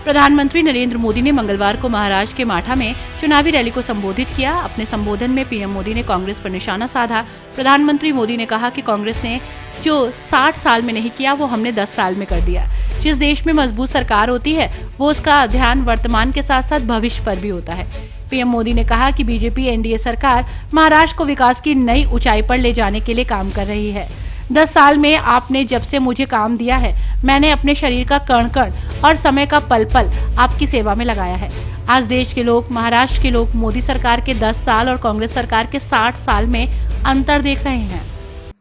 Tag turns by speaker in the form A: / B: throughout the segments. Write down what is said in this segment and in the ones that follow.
A: प्रधानमंत्री नरेंद्र मोदी ने मंगलवार को महाराष्ट्र के माठा में चुनावी रैली को संबोधित किया। अपने संबोधन में पीएम मोदी ने कांग्रेस पर निशाना साधा। प्रधानमंत्री मोदी ने कहा कि कांग्रेस ने जो 60 साल में नहीं किया वो हमने 10 साल में कर दिया। जिस देश में मजबूत सरकार होती है वो उसका ध्यान वर्तमान के साथ साथ भविष्य पर भी होता है। पीएम मोदी ने कहा कि बीजेपी एनडीए सरकार महाराष्ट्र को विकास की नई ऊंचाई पर ले जाने के लिए काम कर रही है। 10 साल में आपने जब से मुझे काम दिया है, मैंने अपने शरीर का कण कण और समय का पल पल आपकी सेवा में लगाया है। आज देश के लोग, महाराष्ट्र के लोग मोदी सरकार के 10 साल और कांग्रेस सरकार के 60 साल में अंतर देख रहे हैं।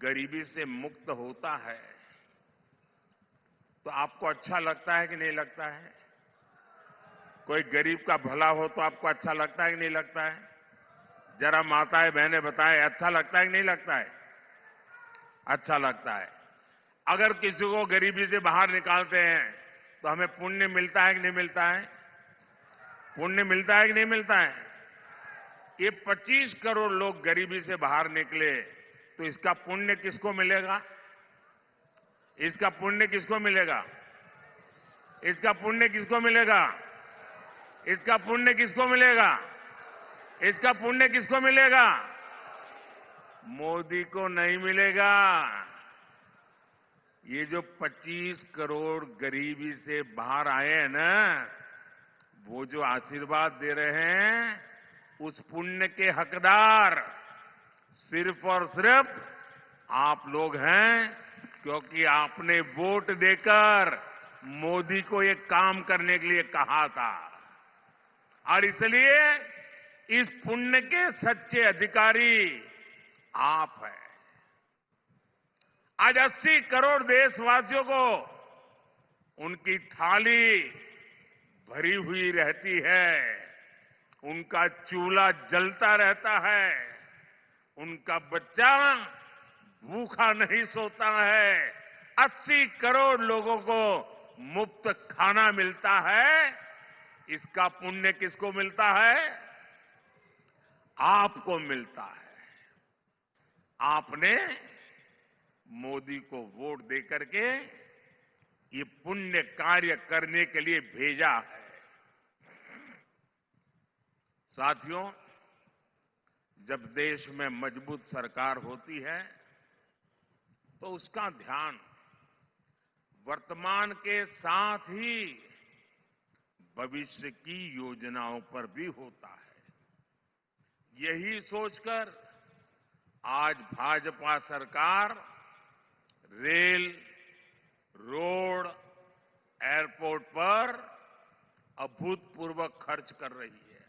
B: गरीबी से मुक्त होता है तो आपको अच्छा लगता है कि नहीं लगता है? कोई गरीब का भला हो तो आपको अच्छा लगता है कि नहीं लगता है? जरा माताएं बहनें बताएं, अच्छा लगता है कि नहीं लगता है? अच्छा लगता है। अगर किसी को गरीबी से बाहर निकालते हैं तो हमें पुण्य मिलता है कि नहीं मिलता है? पुण्य मिलता है कि नहीं मिलता है? ये 25 करोड़ लोग गरीबी से बाहर निकले तो इसका पुण्य किसको मिलेगा? इसका पुण्य किसको मिलेगा? इसका पुण्य किसको मिलेगा? इसका पुण्य किसको मिलेगा? इसका पुण्य किसको मिलेगा? मोदी को नहीं मिलेगा। ये जो 25 करोड़ गरीबी से बाहर आए हैं ना, वो जो आशीर्वाद दे रहे हैं, उस पुण्य के हकदार सिर्फ और सिर्फ आप लोग हैं, क्योंकि आपने वोट देकर मोदी को ये काम करने के लिए कहा था। और इसलिए इस पुण्य के सच्चे अधिकारी आप हैं। आज 80 करोड़ देशवासियों को उनकी थाली भरी हुई रहती है, उनका चूल्हा जलता रहता है, उनका बच्चा भूखा नहीं सोता है, 80 करोड़ लोगों को मुफ्त खाना मिलता है। इसका पुण्य किसको मिलता है? आपको मिलता है। आपने मोदी को वोट देकर के ये पुण्य कार्य करने के लिए भेजा है। साथियों, जब देश में मजबूत सरकार होती है तो उसका ध्यान वर्तमान के साथ ही भविष्य की योजनाओं पर भी होता है। यही सोचकर आज भाजपा सरकार रेल, रोड, एयरपोर्ट पर अभूतपूर्व खर्च कर रही है।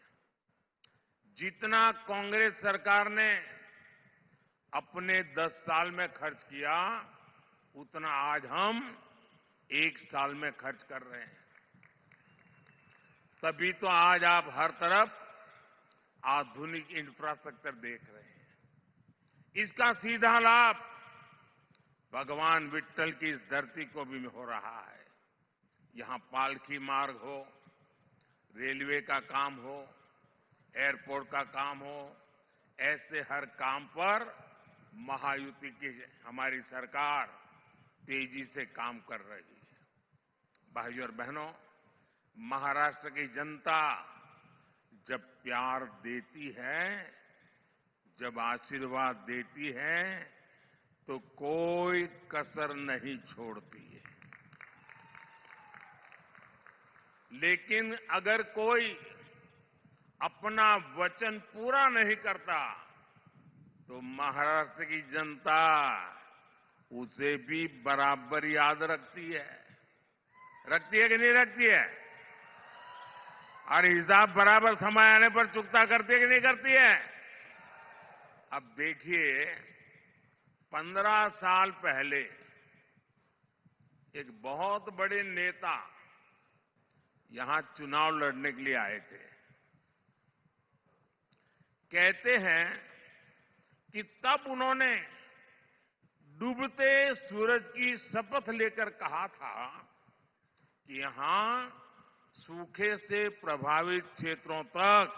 B: जितना कांग्रेस सरकार ने अपने 10 साल में खर्च किया, उतना आज हम 1 साल में खर्च कर रहे हैं। तभी तो आज आप हर तरफ आधुनिक इंफ्रास्ट्रक्चर देख रहे हैं। इसका सीधा लाभ भगवान विट्ठल की इस धरती को भी हो रहा है। यहां पालकी मार्ग हो, रेलवे का काम हो, एयरपोर्ट का काम हो, ऐसे हर काम पर महायुति की हमारी सरकार तेजी से काम कर रही है। भाइयों और बहनों, महाराष्ट्र की जनता जब प्यार देती है, जब आशीर्वाद देती है, तो कोई कसर नहीं छोड़ती है। लेकिन अगर कोई अपना वचन पूरा नहीं करता तो महाराष्ट्र की जनता उसे भी बराबर याद रखती है। रखती है कि नहीं रखती है? और हिसाब बराबर समय आने पर चुकता करती है कि नहीं करती है? अब देखिए, 15 साल पहले एक बहुत बड़े नेता यहां चुनाव लड़ने के लिए आए थे। कहते हैं कि तब उन्होंने डूबते सूरज की शपथ लेकर कहा था कि यहां सूखे से प्रभावित क्षेत्रों तक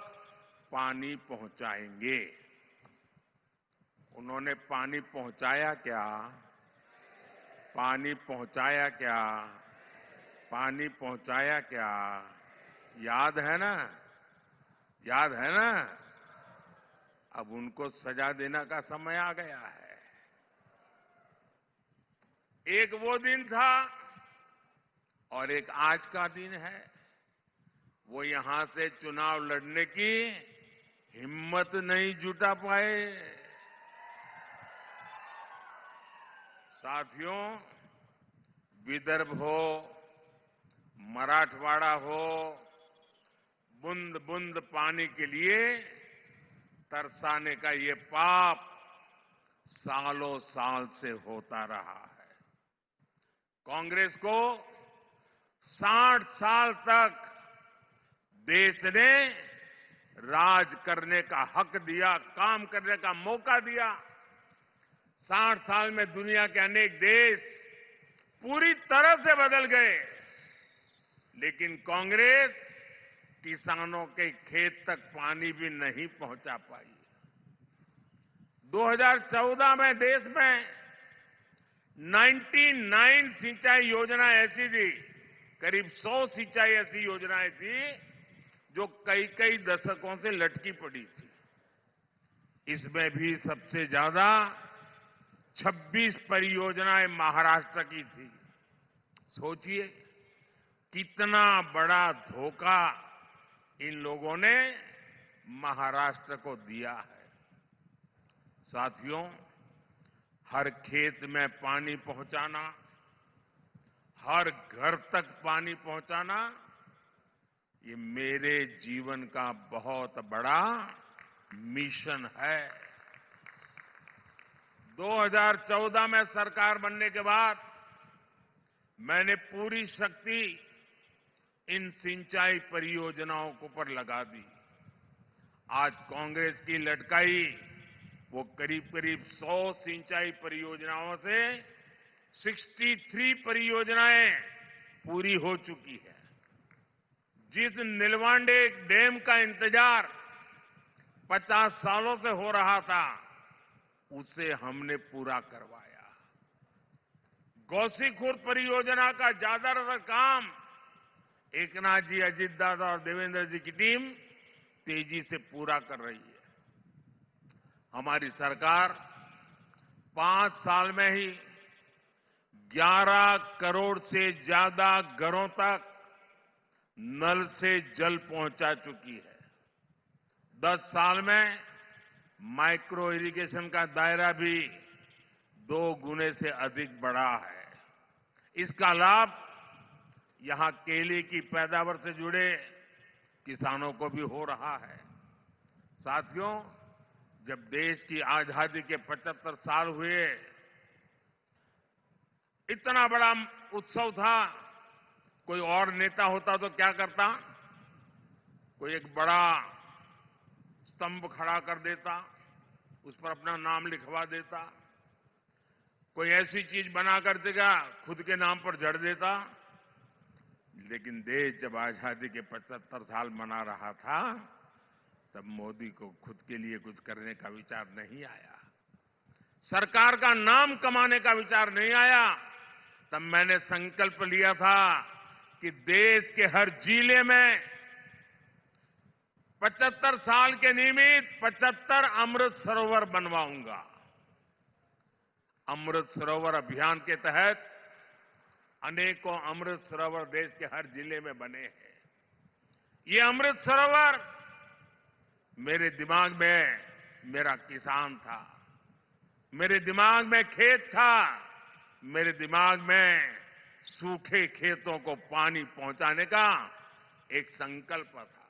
B: पानी पहुंचाएंगे। उन्होंने पानी पहुंचाया क्या? पानी पहुंचाया क्या? पानी पहुंचाया क्या? याद है ना? याद है ना? अब उनको सजा देने का समय आ गया है। एक वो दिन था और एक आज का दिन है। वो यहां से चुनाव लड़ने की हिम्मत नहीं जुटा पाए। साथियों, विदर्भ हो, मराठवाड़ा हो, बूंद बूंद पानी के लिए तरसाने का ये पाप सालों साल से होता रहा है। कांग्रेस को 60 साल तक देश ने राज करने का हक दिया, काम करने का मौका दिया। 60 साल में दुनिया के अनेक देश पूरी तरह से बदल गए, लेकिन कांग्रेस किसानों के खेत तक पानी भी नहीं पहुंचा पाई। 2014 में देश में 99 सिंचाई योजना ऐसी थी, करीब 100 सिंचाई ऐसी योजनाएं थी जो कई कई दशकों से लटकी पड़ी थी। इसमें भी सबसे ज्यादा 26 परियोजनाएं महाराष्ट्र की थी। सोचिए कितना बड़ा धोखा इन लोगों ने महाराष्ट्र को दिया है। साथियों, हर खेत में पानी पहुंचाना, हर घर तक पानी पहुंचाना, ये मेरे जीवन का बहुत बड़ा मिशन है। 2014 में सरकार बनने के बाद मैंने पूरी शक्ति इन सिंचाई परियोजनाओं को पर लगा दी। आज कांग्रेस की लटकाई वो करीब करीब 100 सिंचाई परियोजनाओं से 63 परियोजनाएं पूरी हो चुकी है। जिस नीलवांडे डैम का इंतजार 50 सालों से हो रहा था, उसे हमने पूरा करवाया। गौसीखुर्द परियोजना का ज्यादातर काम एकनाथ जी, अजित दादा और देवेंद्र जी की टीम तेजी से पूरा कर रही है। हमारी सरकार 5 साल में ही 11 करोड़ से ज्यादा घरों तक नल से जल पहुंचा चुकी है। 10 साल में माइक्रो इरिगेशन का दायरा भी 2 गुने से अधिक बढ़ा है। इसका लाभ यहां केले की पैदावार से जुड़े किसानों को भी हो रहा है। साथियों, जब देश की आजादी के 75 साल हुए, इतना बड़ा उत्सव था, कोई और नेता होता तो क्या करता? कोई एक बड़ा स्तंभ खड़ा कर देता, उस पर अपना नाम लिखवा देता, कोई ऐसी चीज बना कर देगा खुद के नाम पर जड़ देता। लेकिन देश जब आजादी के 75 साल मना रहा था, तब मोदी को खुद के लिए कुछ करने का विचार नहीं आया, सरकार का नाम कमाने का विचार नहीं आया। तब मैंने संकल्प लिया था कि देश के हर जिले में 75 साल के निमित्त 75 अमृत सरोवर बनवाऊंगा। अमृत सरोवर अभियान के तहत अनेकों अमृत सरोवर देश के हर जिले में बने हैं। ये अमृत सरोवर मेरे दिमाग में मेरा किसान था, मेरे दिमाग में खेत था, मेरे दिमाग में सूखे खेतों को पानी पहुंचाने का एक संकल्प था।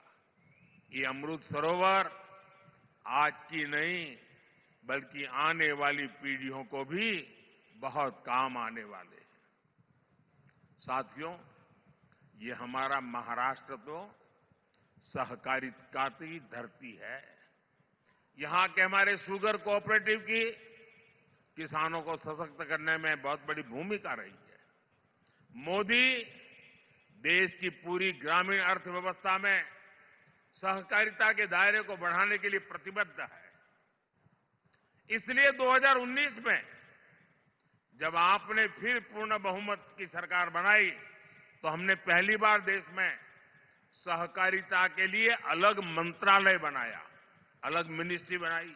B: ये अमृत सरोवर आज की नहीं बल्कि आने वाली पीढ़ियों को भी बहुत काम आने वाले हैं। साथियों, ये हमारा महाराष्ट्र तो सहकारिता की धरती है। यहां के हमारे शुगर कोऑपरेटिव की किसानों को सशक्त करने में बहुत बड़ी भूमिका रही है। मोदी देश की पूरी ग्रामीण अर्थव्यवस्था में सहकारिता के दायरे को बढ़ाने के लिए प्रतिबद्ध है। इसलिए 2019 में जब आपने फिर पूर्ण बहुमत की सरकार बनाई, तो हमने पहली बार देश में सहकारिता के लिए अलग मंत्रालय बनाया, अलग मिनिस्ट्री बनाई।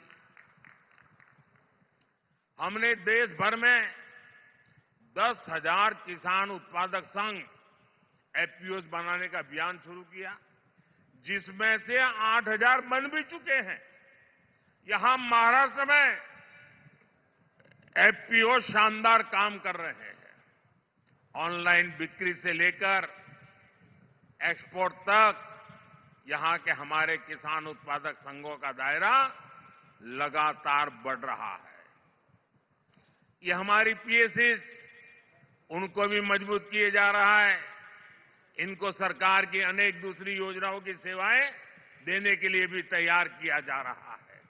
B: हमने देश भर में 10,000 किसान उत्पादक संघ एफपीओ बनाने का अभियान शुरू किया, जिसमें से 8,000 बन भी चुके हैं। यहां महाराष्ट्र में एफपीओ शानदार काम कर रहे हैं। ऑनलाइन बिक्री से लेकर एक्सपोर्ट तक यहां के हमारे किसान उत्पादक संघों का दायरा लगातार बढ़ रहा है। ये हमारी पीएसएस, उनको भी मजबूत किए जा रहा है। इनको सरकार की अनेक दूसरी योजनाओं की सेवाएं देने के लिए भी तैयार किया जा रहा है।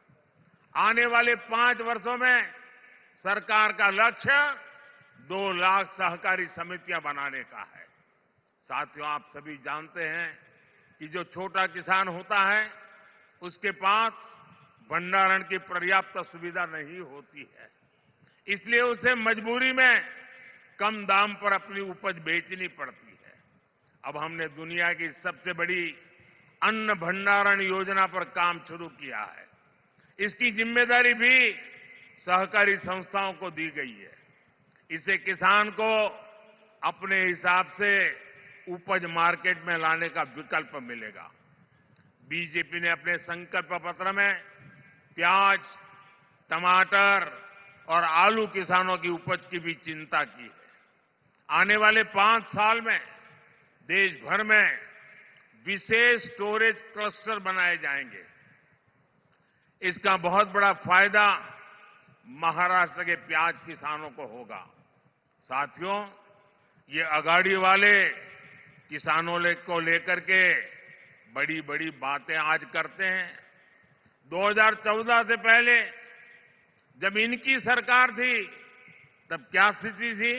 B: आने वाले 5 वर्षों में सरकार का लक्ष्य 2 लाख सहकारी समितियां बनाने का है। साथियों, आप सभी जानते हैं कि जो छोटा किसान होता है उसके पास भंडारण की पर्याप्त सुविधा नहीं होती है, इसलिए उसे मजबूरी में कम दाम पर अपनी उपज बेचनी पड़ती है। अब हमने दुनिया की सबसे बड़ी अन्न भंडारण योजना पर काम शुरू किया है। इसकी जिम्मेदारी भी सहकारी संस्थाओं को दी गई है। इससे किसान को अपने हिसाब से उपज मार्केट में लाने का विकल्प मिलेगा। बीजेपी ने अपने संकल्प पत्र में प्याज, टमाटर और आलू किसानों की उपज की भी चिंता की है। आने वाले 5 साल में देश भर में विशेष स्टोरेज क्लस्टर बनाए जाएंगे। इसका बहुत बड़ा फायदा महाराष्ट्र के प्याज किसानों को होगा। साथियों, ये अगाड़ी वाले किसानों को लेकर के बड़ी बड़ी बातें आज करते हैं। 2014 से पहले जब इनकी सरकार थी तब क्या स्थिति थी,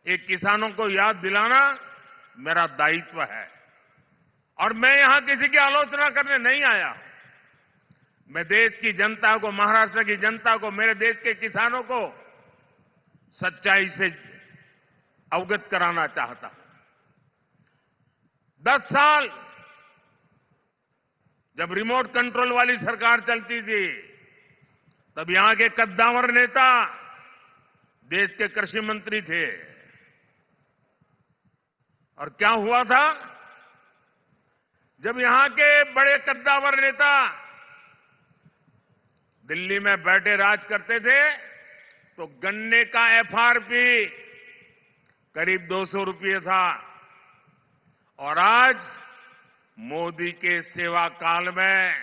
B: एक किसानों को याद दिलाना मेरा दायित्व है। और मैं यहां किसी की आलोचना करने नहीं आया। मैं देश की जनता को, महाराष्ट्र की जनता को, मेरे देश के किसानों को सच्चाई से अवगत कराना चाहता हूं। 10 साल जब रिमोट कंट्रोल वाली सरकार चलती थी तब यहां के कद्दावर नेता देश के कृषि मंत्री थे। और क्या हुआ था, जब यहां के बड़े कद्दावर नेता दिल्ली में बैठे राज करते थे तो गन्ने का एफआरपी करीब 200 रुपये था। और आज मोदी के सेवा काल में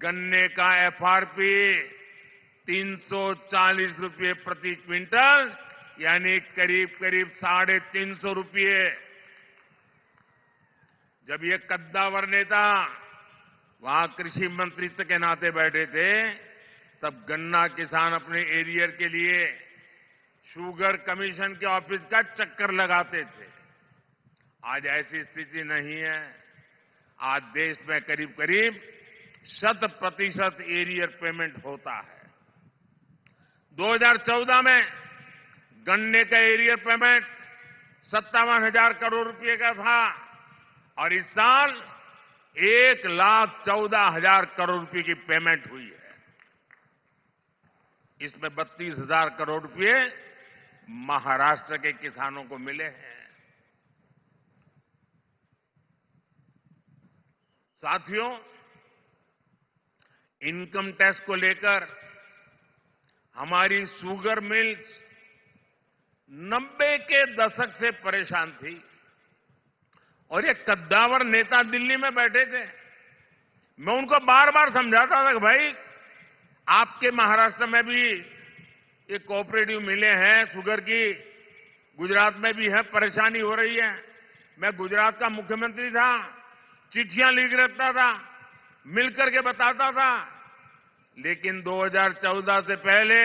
B: गन्ने का एफआरपी 340 रुपये प्रति क्विंटल, यानी करीब करीब 350 रुपये। जब ये कद्दावर नेता वहां कृषि मंत्रित्व के नाते बैठे थे तब गन्ना किसान अपने एरियर के लिए शुगर कमीशन के ऑफिस का चक्कर लगाते थे। आज ऐसी स्थिति नहीं है। आज देश में करीब करीब 100% एरियर पेमेंट होता है। 2014 में गन्ने का एरियर पेमेंट 57,000 करोड़ रुपए का था और इस साल 1,14,000 करोड़ रुपए की पेमेंट हुई है। इसमें 32,000 करोड़ रुपए महाराष्ट्र के किसानों को मिले हैं। साथियों, इनकम टैक्स को लेकर हमारी शुगर मिल्स 90 के दशक से परेशान थी और ये कद्दावर नेता दिल्ली में बैठे थे। मैं उनको बार बार समझाता था कि भाई, आपके महाराष्ट्र में भी ये कोऑपरेटिव मिले हैं शुगर की, गुजरात में भी है, परेशानी हो रही है। मैं गुजरात का मुख्यमंत्री था, चिट्ठियां लिख रखता था, मिलकर के बताता था। लेकिन 2014 से पहले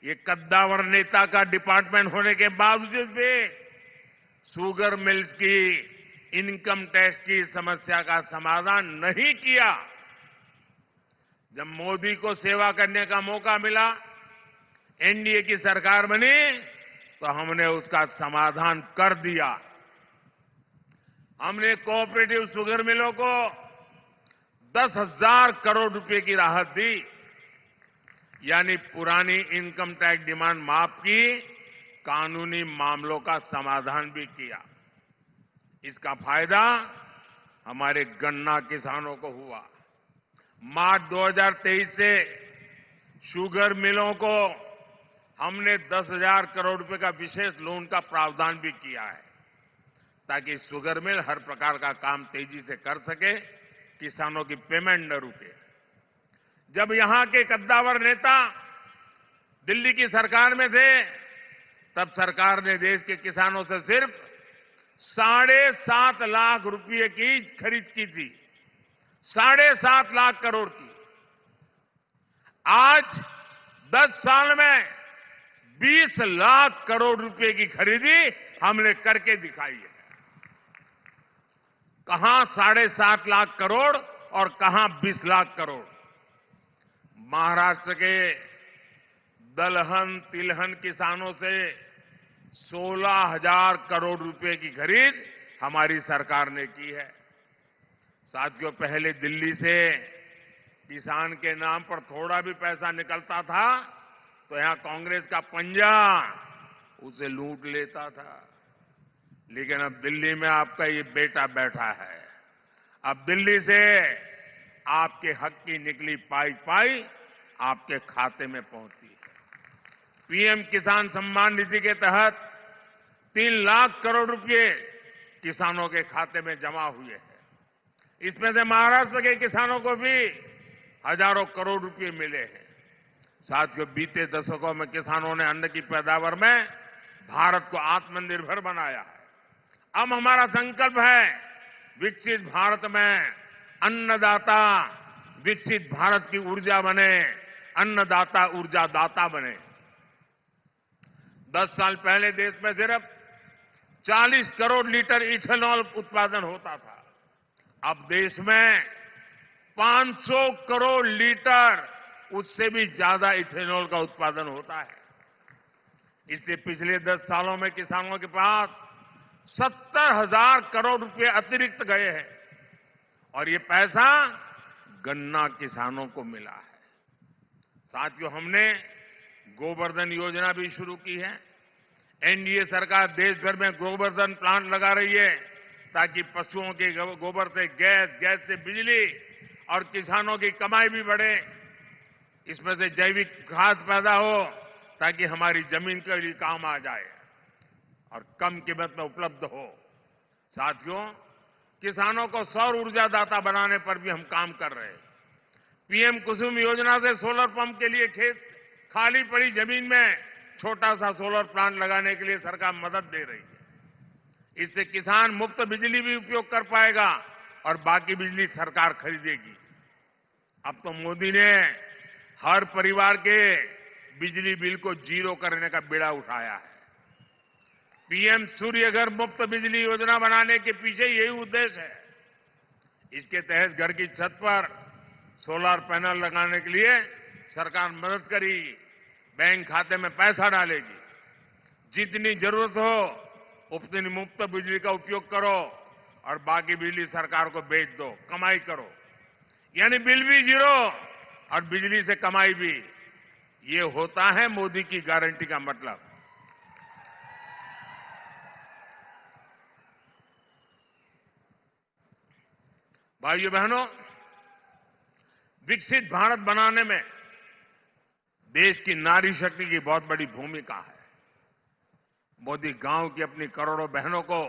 B: ये कद्दावर नेता का डिपार्टमेंट होने के बावजूद भी शुगर मिल्स की इनकम टैक्स की समस्या का समाधान नहीं किया। जब मोदी को सेवा करने का मौका मिला, एनडीए की सरकार बनी, तो हमने उसका समाधान कर दिया। हमने कोऑपरेटिव शुगर मिलों को 10,000 करोड़ रुपए की राहत दी, यानी पुरानी इनकम टैक्स डिमांड माफ की, कानूनी मामलों का समाधान भी किया। इसका फायदा हमारे गन्ना किसानों को हुआ। मार्च 2023 से शुगर मिलों को हमने 10,000 करोड़ रुपए का विशेष लोन का प्रावधान भी किया है, ताकि शुगर मिल हर प्रकार का काम तेजी से कर सके, किसानों की पेमेंट न रुके। जब यहां के कद्दावर नेता दिल्ली की सरकार में थे, तब सरकार ने देश के किसानों से सिर्फ 7.5 लाख रुपए की खरीद की थी, 7.5 लाख करोड़ की। आज 10 साल में 20 लाख करोड़ रुपए की खरीदी हमने करके दिखाई है। कहां 7.5 लाख करोड़ और कहां 20 लाख करोड़। महाराष्ट्र के दलहन तिलहन किसानों से 16,000 करोड़ रुपए की खरीद हमारी सरकार ने की है। साथियों, पहले दिल्ली से किसान के नाम पर थोड़ा भी पैसा निकलता था तो यहां कांग्रेस का पंजा उसे लूट लेता था। लेकिन अब दिल्ली में आपका ये बेटा बैठा है। अब दिल्ली से आपके हक की निकली पाई आपके खाते में पहुंचती है। पीएम किसान सम्मान निधि के तहत 3 लाख करोड़ रुपए किसानों के खाते में जमा हुए हैं। इसमें से महाराष्ट्र के किसानों को भी हजारों करोड़ रुपए मिले हैं। साथियों, बीते दशकों में किसानों ने अन्न की पैदावार में भारत को आत्मनिर्भर बनाया है। अब हमारा संकल्प है विकसित भारत में अन्नदाता विकसित भारत की ऊर्जा बने, अन्नदाता ऊर्जा दाता बने। 10 साल पहले देश में सिर्फ 40 करोड़ लीटर इथेनॉल उत्पादन होता था। अब देश में 500 करोड़ लीटर, उससे भी ज्यादा इथेनॉल का उत्पादन होता है। इससे पिछले 10 सालों में किसानों के पास 70,000 करोड़ रुपए अतिरिक्त गए हैं और ये पैसा गन्ना किसानों को मिला है। साथियों, हमने गोवर्धन योजना भी शुरू की है। एनडीए सरकार देश भर में गोवर्धन प्लांट लगा रही है, ताकि पशुओं के गोबर से गैस से बिजली और किसानों की कमाई भी बढ़े। इसमें से जैविक खाद पैदा हो, ताकि हमारी जमीन के लिए काम आ जाए और कम कीमत में उपलब्ध हो। साथियों, किसानों को सौर ऊर्जा दाता बनाने पर भी हम काम कर रहे हैं। पीएम कुसुम योजना से सोलर पंप के लिए खाली पड़ी जमीन में छोटा सा सोलर प्लांट लगाने के लिए सरकार मदद दे रही है। इससे किसान मुफ्त बिजली भी उपयोग कर पाएगा और बाकी बिजली सरकार खरीदेगी। अब तो मोदी ने हर परिवार के बिजली बिल को 0 करने का बीड़ा उठाया है। पीएम सूर्य घर मुफ्त बिजली योजना बनाने के पीछे यही उद्देश्य है। इसके तहत घर की छत पर सोलर पैनल लगाने के लिए सरकार मदद करेगी, बैंक खाते में पैसा डालेगी। जितनी जरूरत हो उतनी मुफ्त बिजली का उपयोग करो और बाकी बिजली सरकार को बेच दो, कमाई करो। यानी बिल भी 0 और बिजली से कमाई भी। ये होता है मोदी की गारंटी का मतलब। भाइयों बहनों, विकसित भारत बनाने में देश की नारी शक्ति की बहुत बड़ी भूमिका है। मोदी गांव की अपनी करोड़ों बहनों को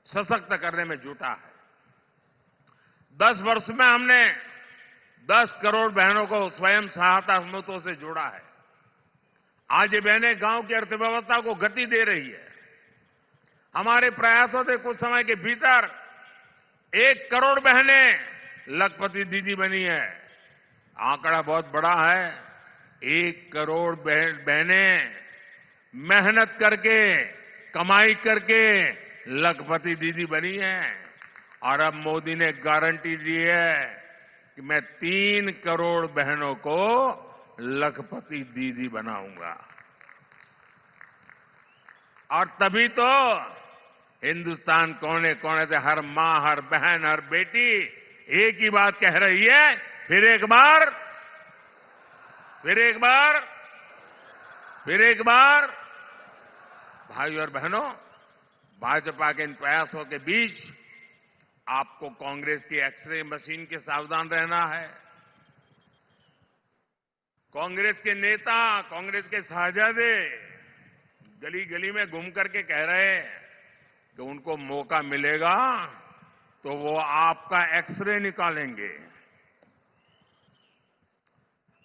B: सशक्त करने में जुटा है। 10 वर्ष में हमने 10 करोड़ बहनों को स्वयं सहायता समूहों से जोड़ा है। आज ये बहनें गांव की अर्थव्यवस्था को गति दे रही है। हमारे प्रयासों से कुछ समय के भीतर 1 करोड़ बहनें लखपति दीदी बनी है। आंकड़ा बहुत बड़ा है। 1 करोड़ बहनें मेहनत करके, कमाई करके लखपति दीदी बनी है। और अब मोदी ने गारंटी दी है कि मैं 3 करोड़ बहनों को लखपति दीदी बनाऊंगा। और तभी तो हिंदुस्तान कोने कोने से हर मां, हर बहन, हर बेटी एक ही बात कह रही है, फिर एक बार, फिर एक बार, फिर एक बार। भाई और बहनों, भाजपा के इन प्रयासों के बीच आपको कांग्रेस की एक्सरे मशीन के सावधान रहना है। कांग्रेस के नेता, कांग्रेस के साझादे गली गली में घूम करके कह रहे हैं कि उनको मौका मिलेगा तो वो आपका एक्सरे निकालेंगे।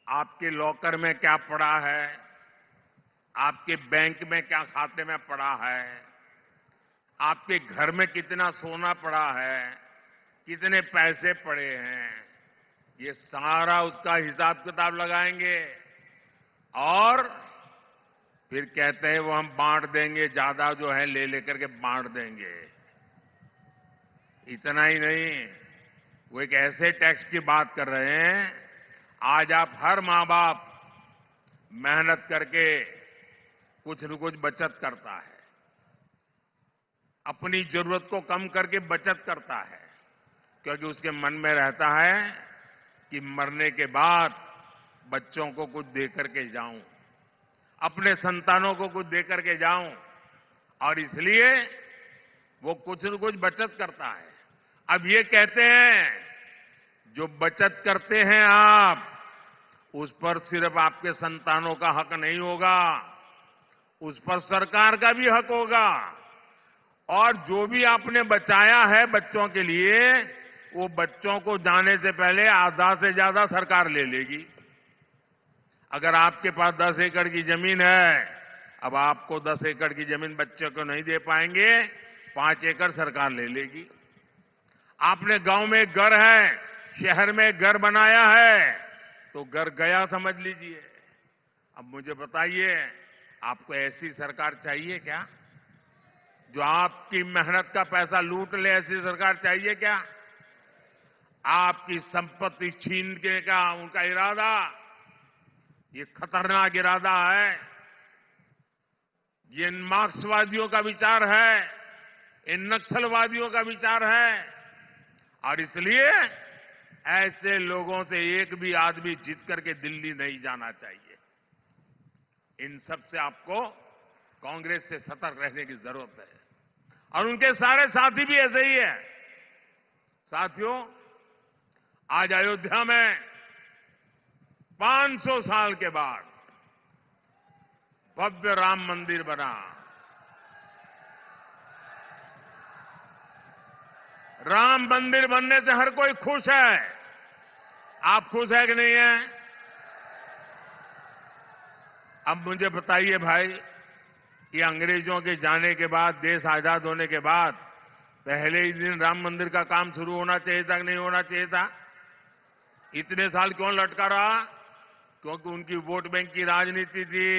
B: आपके लॉकर में क्या पड़ा है, आपके बैंक में क्या खाते में पड़ा है, आपके घर में कितना सोना पड़ा है, कितने पैसे पड़े हैं, ये सारा उसका हिसाब किताब लगाएंगे और फिर कहते हैं वो हम बांट देंगे, ज्यादा जो है ले लेकर के बांट देंगे। इतना ही नहीं, वो एक ऐसे टैक्स की बात कर रहे हैं, आज आप हर मां बाप मेहनत करके कुछ न कुछ बचत करता है, अपनी जरूरत को कम करके बचत करता है, क्योंकि उसके मन में रहता है कि मरने के बाद बच्चों को कुछ दे करके जाऊं, अपने संतानों को कुछ दे करके जाऊं, और इसलिए वो कुछ न कुछ बचत करता है। अब ये कहते हैं जो बचत करते हैं आप, उस पर सिर्फ आपके संतानों का हक नहीं होगा, उस पर सरकार का भी हक होगा, और जो भी आपने बचाया है बच्चों के लिए, वो बच्चों को जाने से पहले आधा से ज्यादा सरकार ले लेगी। अगर आपके पास 10 एकड़ की जमीन है, अब आपको 10 एकड़ की जमीन बच्चे को नहीं दे पाएंगे, 5 एकड़ सरकार ले लेगी। आपने गांव में घर है, शहर में घर बनाया है, तो घर गया समझ लीजिए। अब मुझे बताइए, आपको ऐसी सरकार चाहिए क्या जो आपकी मेहनत का पैसा लूट ले? ऐसी सरकार चाहिए क्या? आपकी संपत्ति छीनने का उनका इरादा, ये खतरनाक इरादा है, ये मार्क्सवादियों का विचार है, इन नक्सलवादियों का विचार है, और इसलिए ऐसे लोगों से एक भी आदमी जीत करके दिल्ली नहीं जाना चाहिए। इन सब से आपको कांग्रेस से सतर्क रहने की जरूरत है, और उनके सारे साथी भी ऐसे ही है। साथियों, आज अयोध्या में 500 साल के बाद भव्य राम मंदिर बना। राम मंदिर बनने से हर कोई खुश है। आप खुश है कि नहीं है? अब मुझे बताइए भाई, कि अंग्रेजों के जाने के बाद, देश आजाद होने के बाद पहले ही दिन राम मंदिर का काम शुरू होना चाहिए था कि नहीं होना चाहिए था? इतने साल क्यों लटका रहा? क्योंकि उनकी वोट बैंक की राजनीति थी,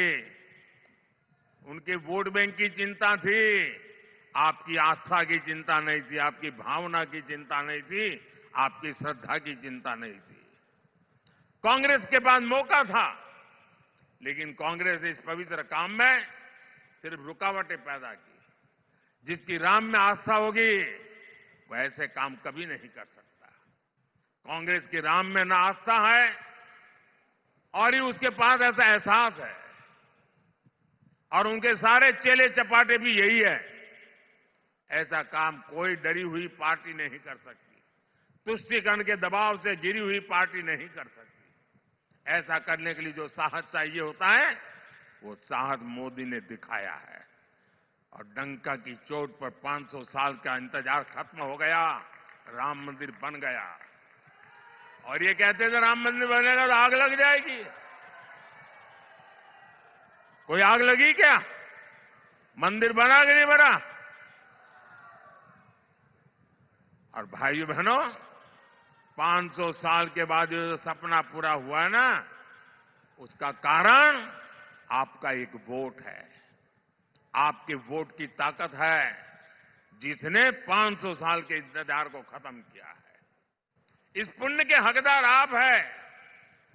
B: उनके वोट बैंक की चिंता थी, आपकी आस्था की चिंता नहीं थी, आपकी भावना की चिंता नहीं थी, आपकी श्रद्धा की चिंता नहीं थी। कांग्रेस के पास मौका था, लेकिन कांग्रेस ने इस पवित्र काम में सिर्फ रुकावटें पैदा की। जिसकी राम में आस्था होगी वो ऐसे काम कभी नहीं कर सकता। कांग्रेस की राम में ना आस्था है और ही उसके पास ऐसा एहसास है, और उनके सारे चेले चपाटे भी यही है। ऐसा काम कोई डरी हुई पार्टी नहीं कर सकती, तुष्टीकरण के दबाव से गिरी हुई पार्टी नहीं कर सकती। ऐसा करने के लिए जो साहस चाहिए होता है, वो साहस मोदी ने दिखाया है, और डंका की चोट पर 500 साल का इंतजार खत्म हो गया, राम मंदिर बन गया। और ये कहते थे राम मंदिर बनेगा तो आग लग जाएगी। कोई आग लगी क्या? मंदिर बना कि नहीं बना? और भाइयों बहनों, 500 साल के बाद जो सपना पूरा हुआ है ना, उसका कारण आपका एक वोट है। आपके वोट की ताकत है जिसने 500 साल के इंतजार को खत्म किया है। इस पुण्य के हकदार आप हैं,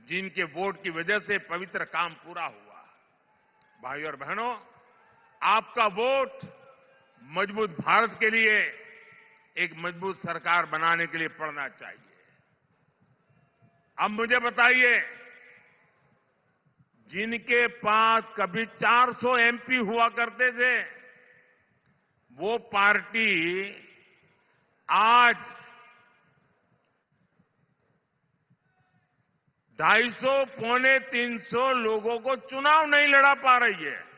B: जिनके वोट की वजह से पवित्र काम पूरा हुआ। भाइयों और बहनों, आपका वोट मजबूत भारत के लिए, एक मजबूत सरकार बनाने के लिए पड़ना चाहिए। अब मुझे बताइए, जिनके पास कभी 400 एमपी हुआ करते थे, वो पार्टी आज 250 पौने 300 लोगों को चुनाव नहीं लड़ा पा रही है।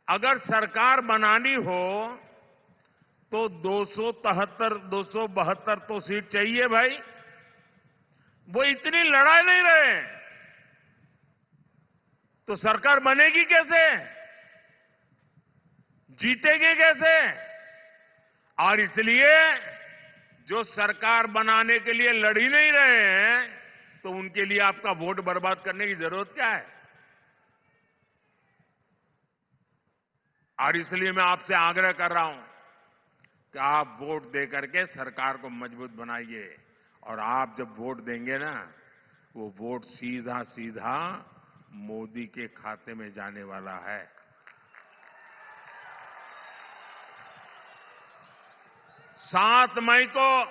B: अगर सरकार बनानी हो तो 272 तो सीट चाहिए भाई। वो इतनी लड़ा नहीं रहे, तो सरकार बनेगी कैसे, जीतेगी कैसे? और इसलिए जो सरकार बनाने के लिए लड़ ही नहीं रहे हैं, तो उनके लिए आपका वोट बर्बाद करने की जरूरत क्या है? और इसलिए मैं आपसे आग्रह कर रहा हूं कि आप वोट दे करके सरकार को मजबूत बनाइए। और आप जब वोट देंगे ना, वो वोट सीधा सीधा मोदी के खाते में जाने वाला है। 7 मई को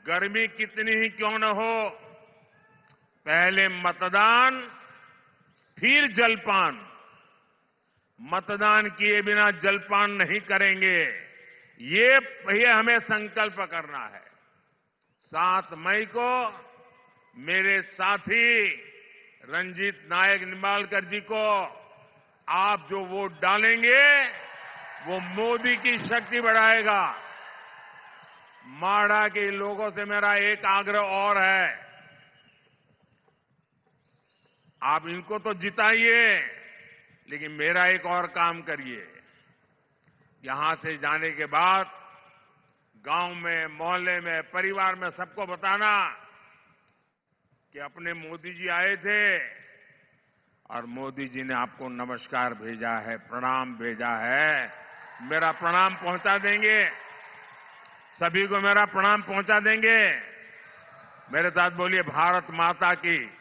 B: गर्मी कितनी ही क्यों न हो, पहले मतदान फिर जलपान। मतदान किए बिना जलपान नहीं करेंगे, ये हमें संकल्प करना है। 7 मई को मेरे साथी रंजीत नायक निंबालकर जी को आप जो वोट डालेंगे, वो मोदी की शक्ति बढ़ाएगा। माड़ा के लोगों से मेरा एक आग्रह और है, आप इनको तो जिताइए, लेकिन मेरा एक और काम करिए। यहां से जाने के बाद गांव में, मोहल्ले में, परिवार में सबको बताना कि अपने मोदी जी आए थे और मोदी जी ने आपको नमस्कार भेजा है, प्रणाम भेजा है। मेरा प्रणाम पहुंचा देंगे, सभी को मेरा प्रणाम पहुंचा देंगे। मेरे साथ बोलिए, भारत माता की,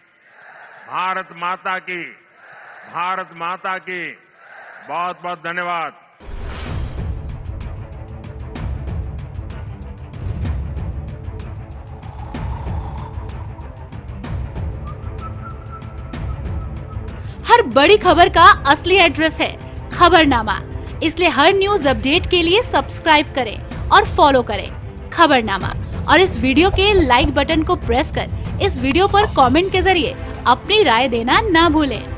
B: भारत माता की, भारत माता की। बहुत बहुत धन्यवाद।
A: हर बड़ी खबर का असली एड्रेस है खबरनामा, इसलिए हर न्यूज अपडेट के लिए सब्सक्राइब करें और फॉलो करें खबरनामा। और इस वीडियो के लाइक बटन को प्रेस कर इस वीडियो पर कमेंट के जरिए अपनी राय देना ना भूलें।